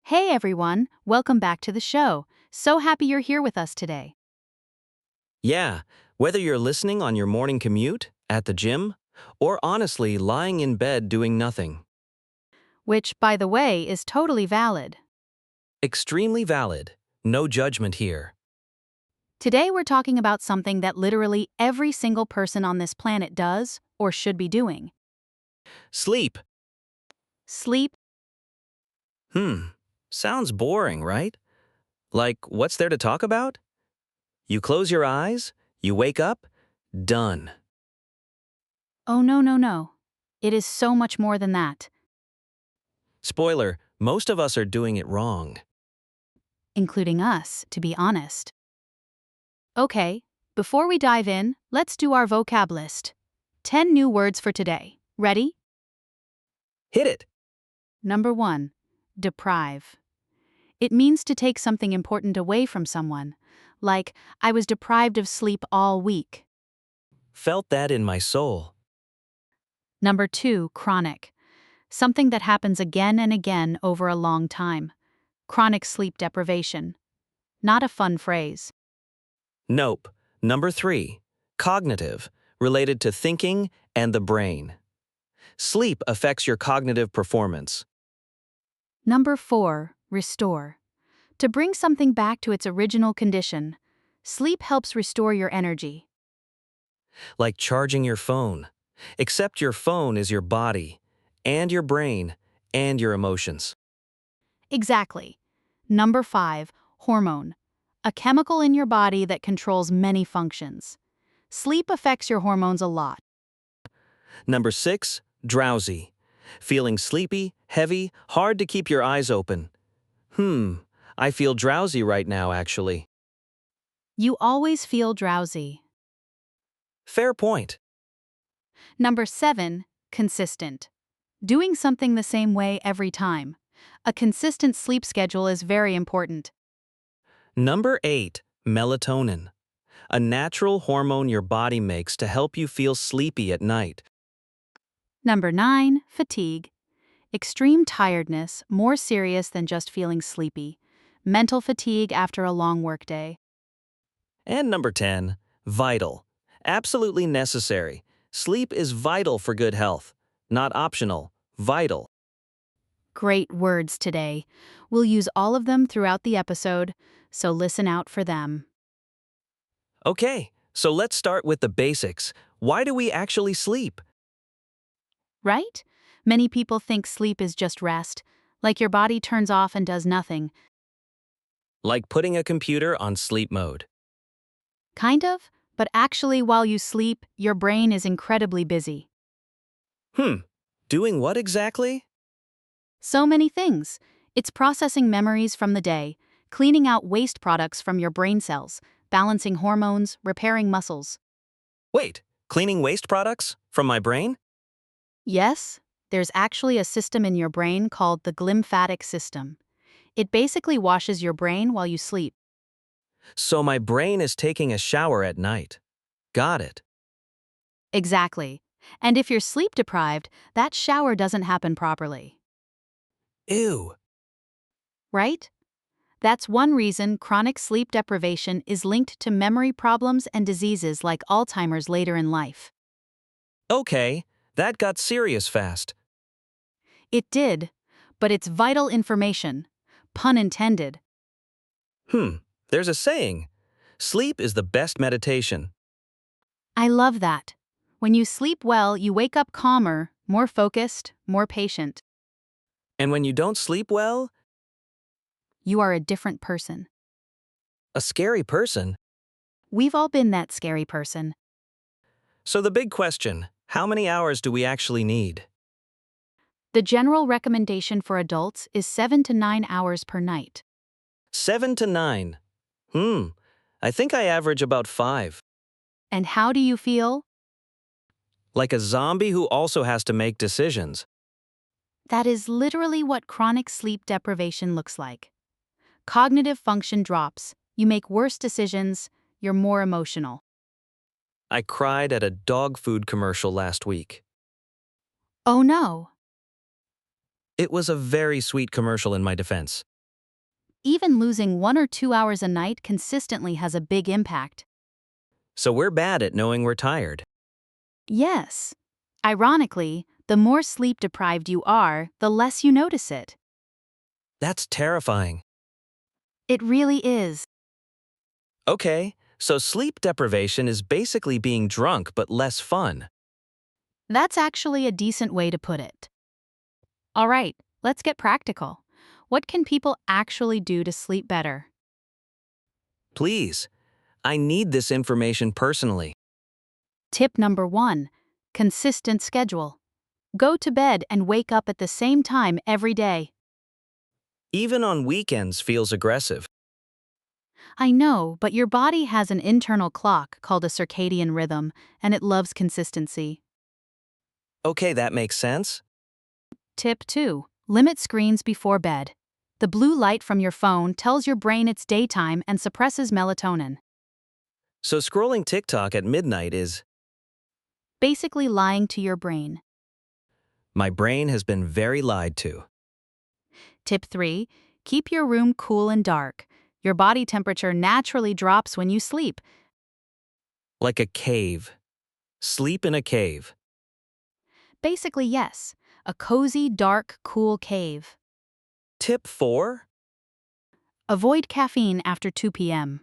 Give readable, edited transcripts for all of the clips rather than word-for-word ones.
Hey everyone, welcome back to the show. So happy you're here with us today. Yeah, whether you're listening on your morning commute, at the gym, or honestly lying in bed doing nothing. Which, by the way, is totally valid. Extremely valid. No judgment here. Today we're talking about something that literally every single person on this planet does or should be doing. Sleep. Sleep. Sounds boring, right? Like, what's there to talk about? You close your eyes, you wake up, done. Oh no, no, no. It is so much more than that, Spoiler, most of us are doing it wrong. including us, to be honest. Okay, before we dive in, let's do our vocab list. 10 new words for today. Ready? Hit it. Number 1. Deprive. It means to take something important away from someone, like, I was deprived of sleep all week. Felt that in my soul. Number 2, chronic. Something that happens again and again over a long time. Chronic sleep deprivation. Not a fun phrase. Nope. Number 3. Cognitive, related to thinking and the brain. Sleep affects your cognitive performance. Number 4, restore. To bring something back to its original condition. Sleep helps restore your energy. Like charging your phone. Except your phone is your body, and your brain, and your emotions. Exactly. Number 5, hormone. A chemical in your body that controls many functions. Sleep affects your hormones a lot. Number 6, drowsy. Feeling sleepy, heavy, hard to keep your eyes open. I feel drowsy right now, actually. You always feel drowsy. Fair point. Number 7, consistent. Doing something the same way every time. A consistent sleep schedule is very important. Number 8, melatonin. A natural hormone your body makes to help you feel sleepy at night. Number 9, fatigue. Extreme tiredness, more serious than just feeling sleepy. Mental fatigue after a long workday. And number 10, vital. Absolutely necessary. Sleep is vital for good health. Not optional, vital. Great words today. We'll use all of them throughout the episode, so listen out for them. Okay, so let's start with the basics. Why do we actually sleep? Right? Many people think sleep is just rest, like your body turns off and does nothing. Like putting a computer on sleep mode. Kind of, but actually while you sleep, your brain is incredibly busy. Doing what exactly? So many things. It's processing memories from the day, cleaning out waste products from your brain cells, balancing hormones, repairing muscles. Wait, cleaning waste products? From my brain? Yes, there's actually a system in your brain called the glymphatic system. It basically washes your brain while you sleep. So my brain is taking a shower at night. Got it. Exactly. And if you're sleep deprived, that shower doesn't happen properly. Ew. Right? That's one reason chronic sleep deprivation is linked to memory problems and diseases like Alzheimer's later in life. Okay, that got serious fast. It did, but it's vital information. Pun intended. There's a saying. Sleep is the best meditation. I love that. When you sleep well, you wake up calmer, more focused, more patient. And when you don't sleep well, You are a different person. a scary person. We've all been that scary person. So the big question, how many hours do we actually need? The general recommendation for adults is 7 to 9 hours per night. 7 to 9. I think I average about 5. And how do you feel? Like a zombie who also has to make decisions. That is literally what chronic sleep deprivation looks like. Cognitive function drops, you make worse decisions, you're more emotional. I cried at a dog food commercial last week. Oh no! It was a very sweet commercial in my defense. Even losing 1 or 2 hours a night consistently has a big impact. So we're bad at knowing we're tired. Yes. Ironically, the more sleep deprived you are, the less you notice it. That's terrifying. It really is. Okay, so sleep deprivation is basically being drunk but less fun. That's actually a decent way to put it. All right, let's get practical. What can people actually do to sleep better? Please, I need this information personally. Tip number 1: consistent schedule. Go to bed and wake up at the same time every day. Even on weekends feels aggressive. I know, but your body has an internal clock called a circadian rhythm, and it loves consistency. Okay, that makes sense. Tip 2: limit screens before bed. The blue light from your phone tells your brain it's daytime and suppresses melatonin, So scrolling TikTok at midnight is... basically lying to your brain. My brain has been very lied to. Tip 3: keep your room cool and dark. Your body temperature naturally drops when you sleep. Like a cave. Sleep in a cave. Basically, yes, a cozy, dark, cool cave. Tip 4? Avoid caffeine after 2 p.m.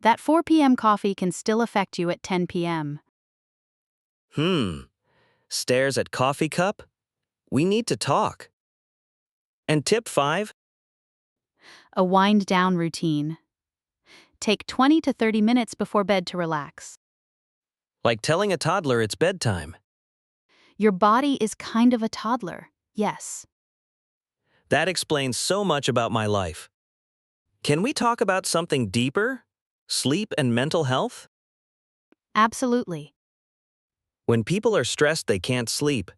That 4 p.m. coffee can still affect you at 10 p.m. Stares at coffee cup? We need to talk. And tip 5? A wind down routine. Take 20 to 30 minutes before bed to relax. Like telling a toddler it's bedtime. Your body is kind of a toddler, yes. That explains so much about my life. Can we talk about something deeper? Sleep and mental health? Absolutely. When people are stressed, they can't sleep.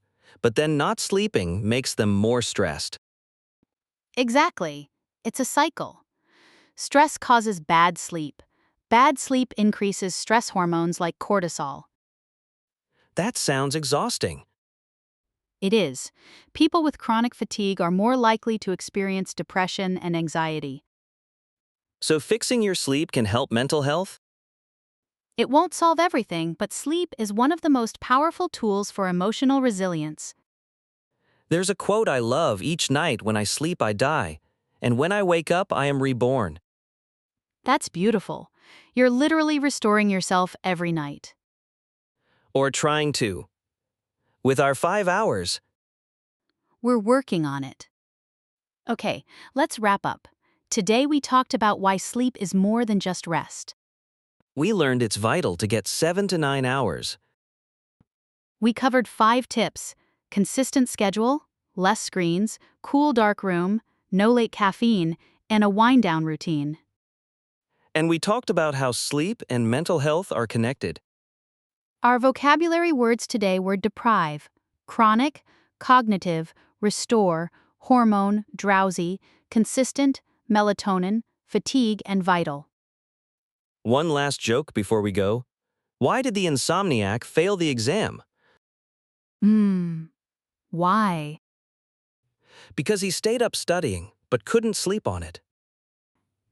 But then not sleeping makes them more stressed. Exactly. It's a cycle. Stress causes bad sleep. Bad sleep increases stress hormones like cortisol. That sounds exhausting. It is. People with chronic fatigue are more likely to experience depression and anxiety. So fixing your sleep can help mental health? It won't solve everything, but sleep is one of the most powerful tools for emotional resilience. There's a quote I love: each night when I sleep, I die. And when I wake up, I am reborn. That's beautiful. You're literally restoring yourself every night. Or trying to. With our 5 hours. We're working on it. Okay, let's wrap up. Today we talked about why sleep is more than just rest. We learned it's vital to get 7 to 9 hours. We covered 5 tips: consistent schedule, less screens, cool dark room, no late caffeine, and a wind down routine. And we talked about how sleep and mental health are connected. Our vocabulary words today were deprive, chronic, cognitive, restore, hormone, drowsy, consistent, melatonin, fatigue, and vital. One last joke before we go. Why did the insomniac fail the exam? Why? Because he stayed up studying, but couldn't sleep on it.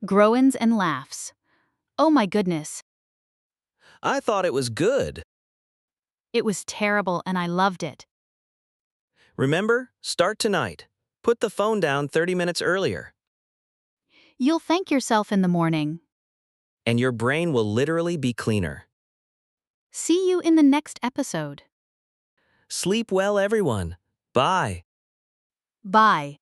Groans and laughs. Oh my goodness. I thought it was good. It was terrible and I loved it. Remember, start tonight. Put the phone down 30 minutes earlier. You'll thank yourself in the morning. And your brain will literally be cleaner. See you in the next episode. Sleep well, everyone. Bye. Bye.